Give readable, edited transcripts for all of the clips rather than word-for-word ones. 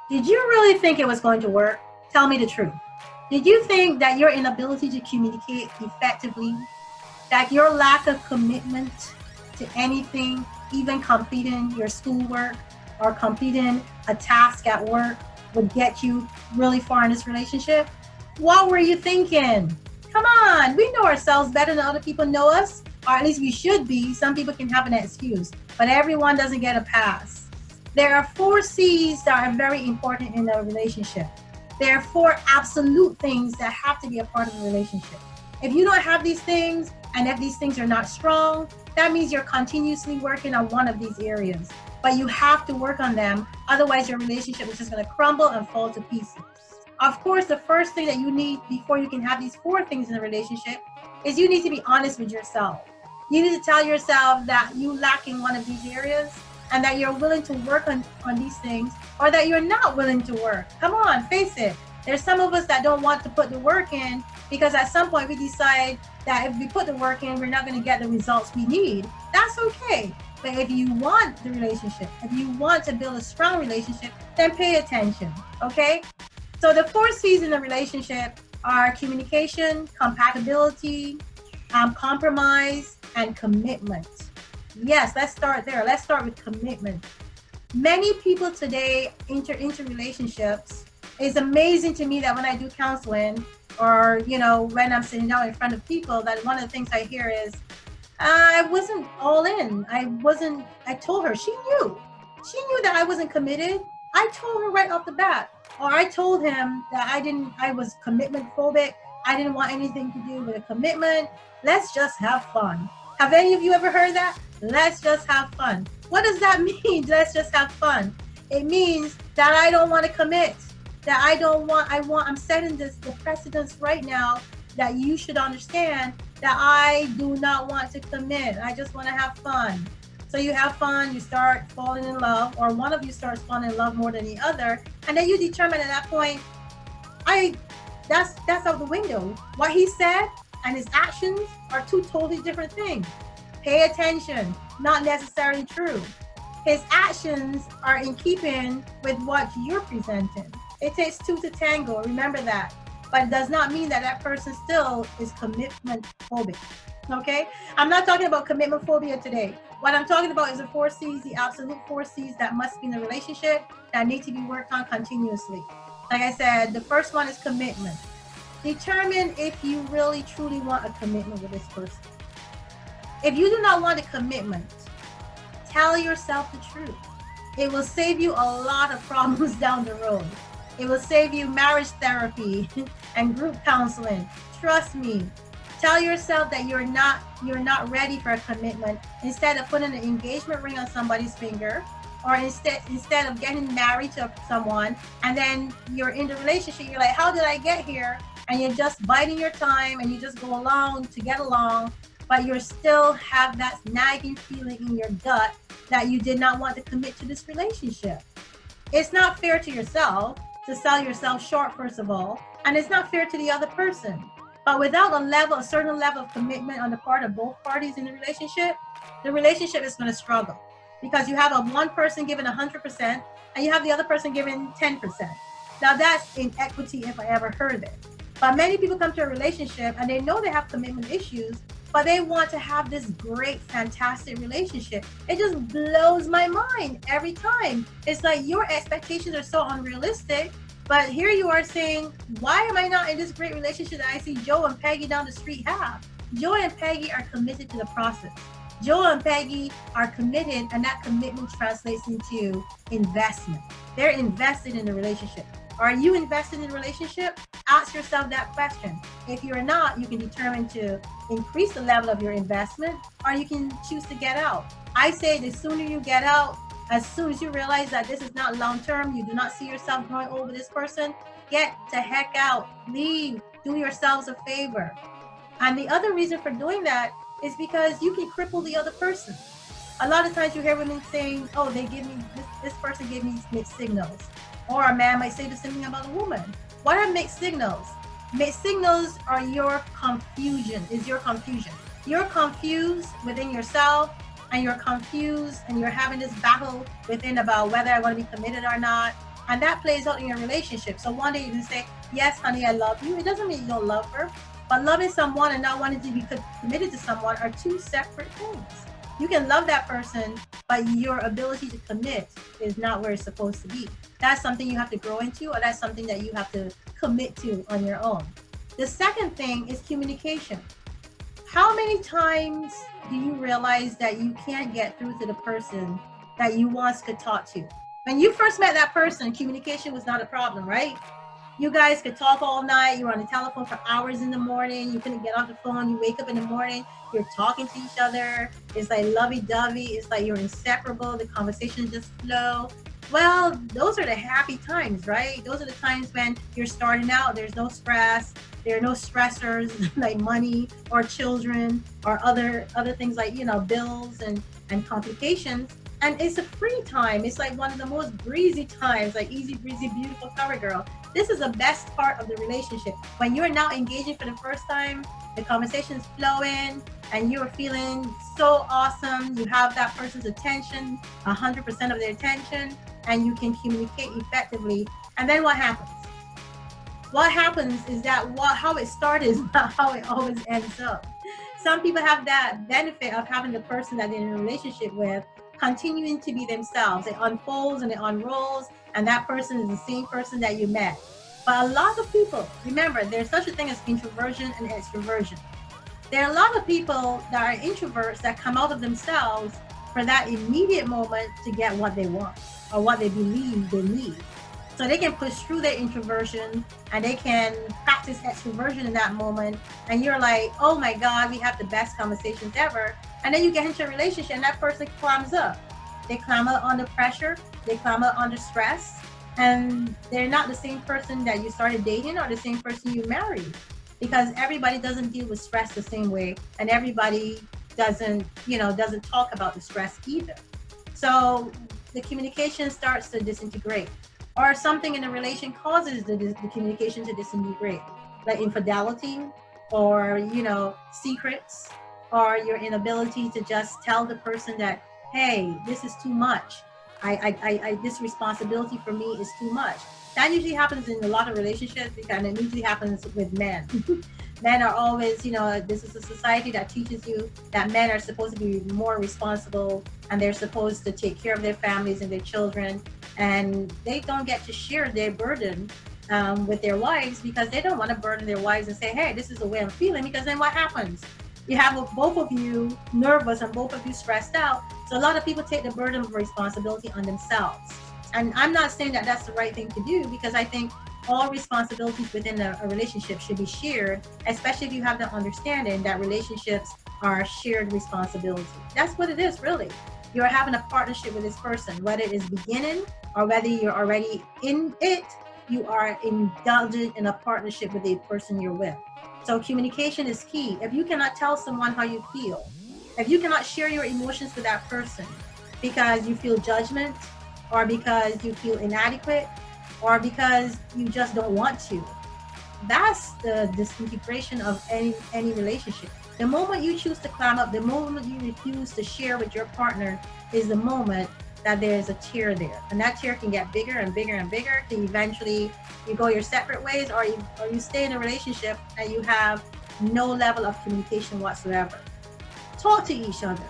Did you really think it was going to work? Tell me the truth. Did you think that your inability to communicate effectively, that your lack of commitment to anything, even completing your schoolwork or completing a task at work, would get you really far in this relationship? What were you thinking? Come on, we know ourselves better than other people know us, or at least we should be. Some people can have an excuse, but everyone doesn't get a pass. There are four C's that are very important in a relationship. There are four absolute things that have to be a part of a relationship. If you don't have these things, and if these things are not strong, that means you're continuously working on one of these areas. But you have to work on them, otherwise, your relationship is just going to crumble and fall to pieces. Of course, the first thing that you need before you can have these four things in a relationship is you need to be honest with yourself. You need to tell yourself that you lack in one of these areas and that you're willing to work on these things, or that you're not willing to work. Come on, face it. There's some of us that don't want to put the work in because at some point we decide that if we put the work in, we're not going to get the results we need. That's okay. But if you want the relationship, if you want to build a strong relationship, then pay attention, okay? So the four C's in a relationship are communication, compatibility, compromise, and commitment. Yes, let's start there. Let's start with commitment. Many people today enter into relationships. It's amazing to me that when I do counseling, or when I'm sitting down in front of people, that one of the things I hear is, I wasn't all in. I told her, she knew that I wasn't committed. I told her right off the bat. Or I told him that I was commitment phobic. I didn't want anything to do with a commitment. Let's just have fun. Have any of you ever heard that? Let's just have fun. What does that mean? Let's just have fun. It means that I don't want to commit. That I'm setting the precedence right now that you should understand that I do not want to commit. I just want to have fun. So you have fun, you start falling in love, or one of you starts falling in love more than the other, and then you determine at that point, that's out the window. What he said and his actions are two totally different things. Pay attention, not necessarily true. His actions are in keeping with what you're presenting. It takes two to tango, remember that. But it does not mean that that person still is commitment phobic. Okay? I'm not talking about commitment phobia today. What I'm talking about is the four C's, the absolute four C's that must be in a relationship that need to be worked on continuously. Like I said, the first one is commitment. Determine if you really truly want a commitment with this person. If you do not want a commitment, tell yourself the truth. It will save you a lot of problems down the road. It will save you marriage therapy and group counseling. Trust me. Tell yourself that you're not ready for a commitment. Instead of putting an engagement ring on somebody's finger, or instead of getting married to someone, and then you're in the relationship, you're like, how did I get here? And you're just biding your time and you just go along to get along, but you still have that nagging feeling in your gut that you did not want to commit to this relationship. It's not fair to yourself to sell yourself short, first of all, and it's not fair to the other person. But without a certain level of commitment on the part of both parties in the relationship is going to struggle, because you have one person giving 100% and you have the other person giving 10%. Now that's inequity if I ever heard it. But many people come to a relationship and they know they have commitment issues, but they want to have this great, fantastic relationship. It just blows my mind every time. It's like your expectations are so unrealistic, but here you are saying, why am I not in this great relationship that I see Joe and Peggy down the street have? Joe and Peggy are committed to the process. Joe and Peggy are committed, and that commitment translates into investment. They're invested in the relationship. Are you invested in a relationship? Ask yourself that question. If you're not, you can determine to increase the level of your investment, or you can choose to get out. I say the sooner you get out, as soon as you realize that this is not long-term, you do not see yourself growing old with this person, get the heck out, leave, do yourselves a favor. And the other reason for doing that is because you can cripple the other person. A lot of times you hear women saying, oh, this person gave me mixed signals. Or a man might say the same thing about a woman. What are mixed signals? Mixed signals are your confusion. You're confused within yourself, and you're confused and you're having this battle within about whether I want to be committed or not. And that plays out in your relationship. So one day you can say, yes, honey, I love you. It doesn't mean you don't love her. But loving someone and not wanting to be committed to someone are two separate things. You can love that person, but your ability to commit is not where it's supposed to be. That's something you have to grow into, or that's something that you have to commit to on your own. The second thing is communication. How many times do you realize that you can't get through to the person that you once could talk to? When you first met that person, communication was not a problem, right? You guys could talk all night. You were on the telephone for hours in the morning. You couldn't get off the phone. You wake up in the morning, you're talking to each other. It's like lovey-dovey. It's like you're inseparable. The conversation just flow. Well, those are the happy times, right? Those are the times when you're starting out. There's no stress. There are no stressors like money or children or other things like, bills and complications. And it's a free time. It's like one of the most breezy times, like easy breezy, beautiful cover girl. This is the best part of the relationship. When you're now engaging for the first time, the conversation's flowing and you're feeling so awesome. You have that person's attention, 100% of their attention, and you can communicate effectively. And then what happens? What happens is that how it started is not how it always ends up. Some people have that benefit of having the person that they're in a relationship with continuing to be themselves. It unfolds and it unrolls, and that person is the same person that you met. But a lot of people, remember, there's such a thing as introversion and extroversion. There are a lot of people that are introverts that come out of themselves for that immediate moment to get what they want or what they believe they need. So they can push through their introversion and they can practice extroversion in that moment. And you're like, oh my God, we have the best conversations ever. And then you get into a relationship and that person climbs up. They climb up under pressure. They climb up under stress. And they're not the same person that you started dating or the same person you married. Because everybody doesn't deal with stress the same way. And everybody doesn't talk about the stress either. So the communication starts to disintegrate. Or something in a relation causes the communication to disintegrate, like infidelity or, secrets, or your inability to just tell the person that, hey, this is too much. This responsibility for me is too much. That usually happens in a lot of relationships, and it usually happens with men. Men are always, this is a society that teaches you that men are supposed to be more responsible and they're supposed to take care of their families and their children. And they don't get to share their burden with their wives because they don't want to burden their wives and say, hey, this is the way I'm feeling, because then what happens? You have both of you nervous and both of you stressed out. So a lot of people take the burden of responsibility on themselves. And I'm not saying that that's the right thing to do, because I think all responsibilities within a relationship should be shared, especially if you have the understanding that relationships are shared responsibility. That's what it is, really. You're having a partnership with this person, whether it is beginning or whether you're already in it, you are indulgent in a partnership with the person you're with. So communication is key. If you cannot tell someone how you feel, if you cannot share your emotions with that person because you feel judgment or because you feel inadequate or because you just don't want to, that's the disintegration of any relationship. The moment you choose to climb up, the moment you refuse to share with your partner is the moment that there's a tear there. And that tear can get bigger and bigger and bigger till eventually you go your separate ways, or you stay in a relationship and you have no level of communication whatsoever. Talk to each other,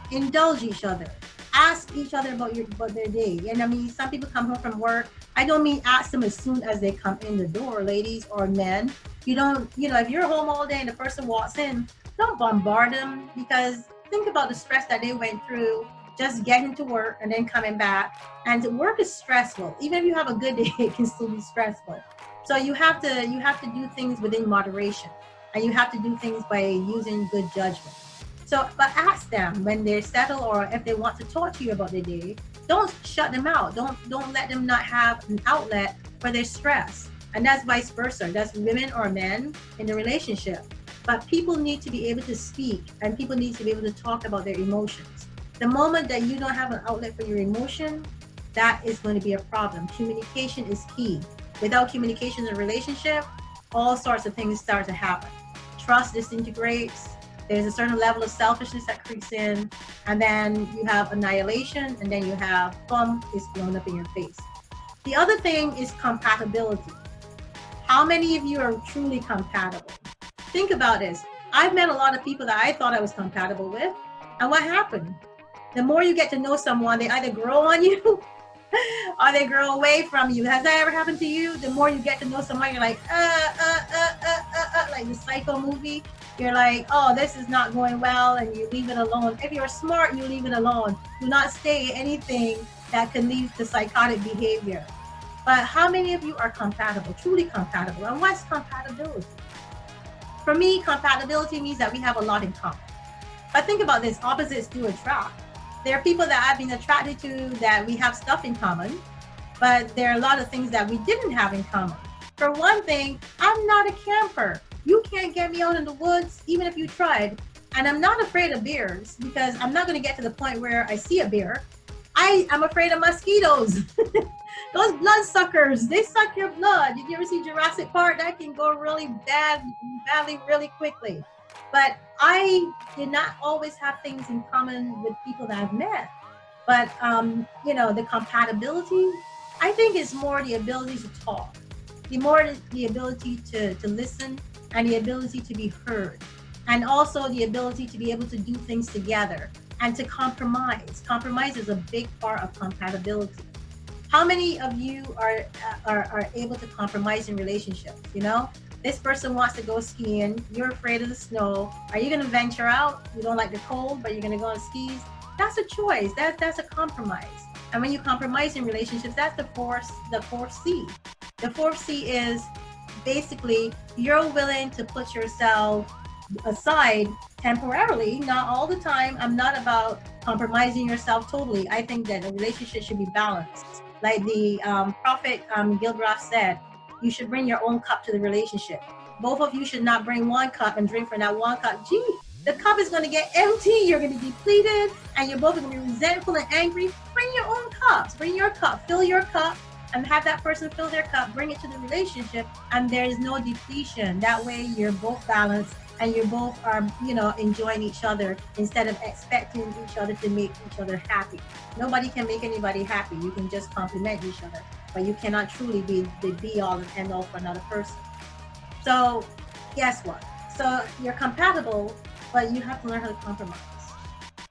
indulge each other, ask each other about their day. And I mean, some people come home from work. I don't mean ask them as soon as they come in the door, ladies or men. You don't, if you're home all day and the person walks in, don't bombard them, because think about the stress that they went through just getting to work and then coming back. And work is stressful. Even if you have a good day, it can still be stressful. So you have to do things within moderation, and you have to do things by using good judgment. So, but ask them when they're settled, or if they want to talk to you about their day. Don't shut them out. Don't let them not have an outlet for their stress. And that's vice versa. That's women or men in the relationship. But people need to be able to speak, and people need to be able to talk about their emotions. The moment that you don't have an outlet for your emotion, that is going to be a problem. Communication is key. Without communication in a relationship, all sorts of things start to happen. Trust disintegrates. There's a certain level of selfishness that creeps in, and then you have annihilation, and then you have is blown up in your face. The other thing is compatibility. How many of you are truly compatible? Think about this. I've met a lot of people that I thought I was compatible with. And what happened? The more you get to know someone, they either grow on you or they grow away from you. Has that ever happened to you? The more you get to know someone, you're like, like the Psycho movie. You're like, oh, this is not going well, and you leave it alone. If you're smart, you leave it alone. Do not stay anything that can lead to psychotic behavior. But how many of you are compatible, truly compatible? And what's compatibility? For me, compatibility means that we have a lot in common. But think about this, opposites do attract. There are people that I've been attracted to that we have stuff in common, but there are a lot of things that we didn't have in common. For one thing, I'm not a camper. You can't get me out in the woods, even if you tried. And I'm not afraid of bears because I'm not going to get to the point where I see a bear. I'm afraid of mosquitoes. Those blood suckers, they suck your blood. Did you ever see Jurassic Park? That can go really badly, really quickly. But I did not always have things in common with people that I've met. But, the compatibility, I think it's more the ability to talk, the ability to listen, and the ability to be heard. And also the ability to be able to do things together and to compromise. Compromise is a big part of compatibility. How many of you are able to compromise in relationships? This person wants to go skiing. You're afraid of the snow. Are you going to venture out? You don't like the cold, but you're going to go on skis. That's a choice. That's a compromise. And when you compromise in relationships, that's the fourth C. The fourth C is basically you're willing to put yourself aside temporarily, not all the time. I'm not about compromising yourself totally. I think that a relationship should be balanced. Like the prophet Gilbreth said, you should bring your own cup to the relationship. Both of you should not bring one cup and drink from that one cup. Gee, the cup is going to get empty. You're going to be depleted, and you're both going to be resentful and angry. Bring your own cups. Bring your cup. Fill your cup, and have that person fill their cup. Bring it to the relationship, and there is no depletion. That way, you're both balanced, and you both are, enjoying each other instead of expecting each other to make each other happy. Nobody can make anybody happy. You can just compliment each other, but you cannot truly be the be-all and end-all for another person. So guess what? So you're compatible, but you have to learn how to compromise.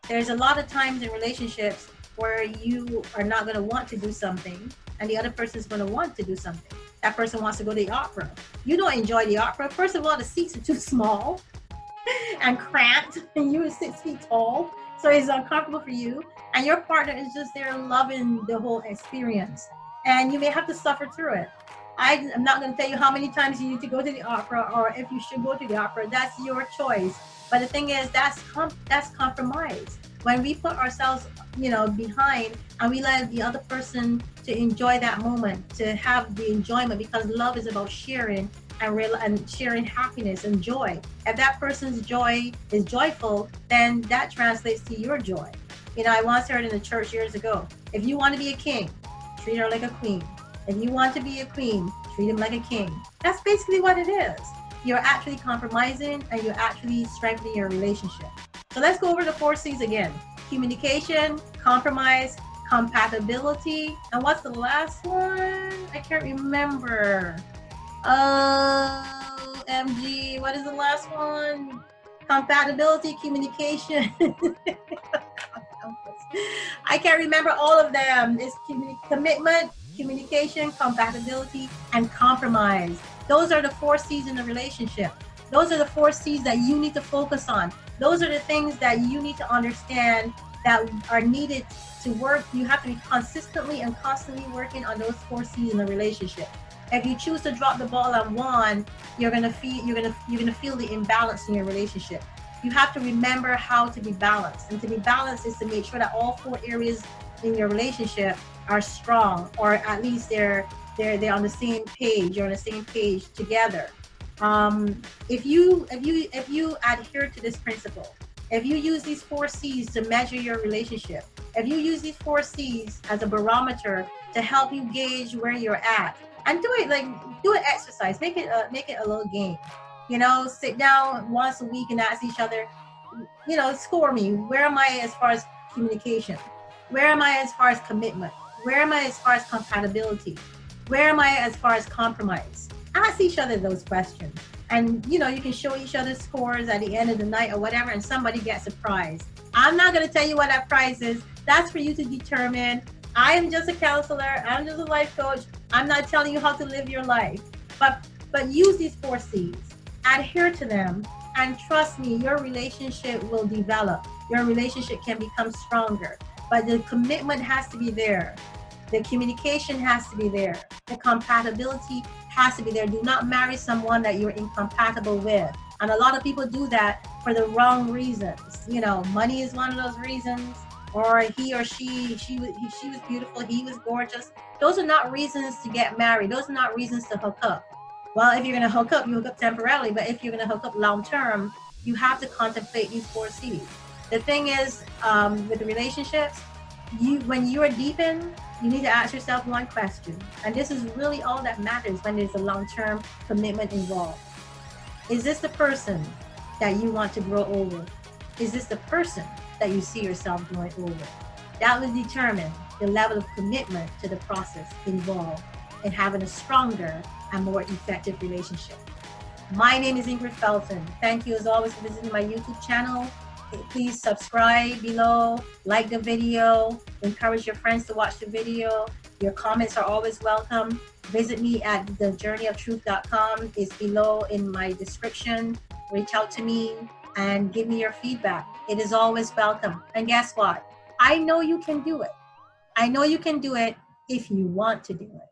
There's a lot of times in relationships where you are not going to want to do something, and the other person is going to want to do something. That person wants to go to the opera. You don't enjoy the opera. First of all, the seats are too small and cramped, and you are 6 feet tall, so it's uncomfortable for you. And your partner is just there loving the whole experience, and you may have to suffer through it. I'm not going to tell you how many times you need to go to the opera, or if you should go to the opera. That's your choice. But the thing is, that's compromise. When we put ourselves, behind, and we let the other person to enjoy that moment, to have the enjoyment, because love is about sharing and sharing happiness and joy. If that person's joy is joyful, then that translates to your joy. I once heard in the church years ago, if you want to be a king, treat her like a queen. If you want to be a queen, treat him like a king. That's basically what it is. You're actually compromising, and you're actually strengthening your relationship. So let's go over the 4 C's again. Communication, compromise, compatibility, and what's the last one? I can't remember. Oh, MG, what is the last one? Compatibility, communication. I can't remember all of them. It's commitment, communication, compatibility, and compromise. Those are the 4 C's in a relationship. Those are the 4 C's that you need to focus on. Those are the things that you need to understand that are needed to work. You have to be consistently and constantly working on those 4 C's in a relationship. If you choose to drop the ball on one, you're gonna feel the imbalance in your relationship. You have to remember how to be balanced, and to be balanced is to make sure that all 4 areas in your relationship are strong, or at least they're on the same page. You're on the same page together. If you adhere to this principle, if you use these 4 C's to measure your relationship, if you use these 4 C's as a barometer to help you gauge where you're at, and do an exercise, make it a little game. Sit down once a week and ask each other, score me. Where am I as far as communication? Where am I as far as commitment? Where am I as far as compatibility? Where am I as far as compromise? Ask each other those questions. And you know, you can show each other scores at the end of the night or whatever, and somebody gets a prize. I'm not going to tell you what that prize is. That's for you to determine. I am just a counselor. I'm just a life coach. I'm not telling you how to live your life. But use these 4 C's. Adhere to them, and trust me, your relationship will develop. Your relationship can become stronger. But the commitment has to be there. The communication has to be there. The compatibility has to be there. Do not marry someone that you're incompatible with. And a lot of people do that for the wrong reasons. You know, money is one of those reasons, or he or she was beautiful, he was gorgeous. Those are not reasons to get married. Those are not reasons to hook up. Well, if you're going to hook up, you hook up temporarily. But if you're going to hook up long term, you have to contemplate these 4 C's. The thing is, with the relationships, when you are deep in, you need to ask yourself one question. And this is really all that matters when there's a long-term commitment involved. Is this the person that you want to grow old with? Is this the person that you see yourself growing old with? That will determine the level of commitment to the process involved in having a stronger and more effective relationship. My name is Ingrid Felton. Thank you as always for visiting my YouTube channel. Please subscribe below, like the video, encourage your friends to watch the video. Your comments are always welcome. Visit me at thejourneyoftruth.com. It's below in my description. Reach out to me and give me your feedback. It is always welcome. And guess what? I know you can do it. I know you can do it if you want to do it.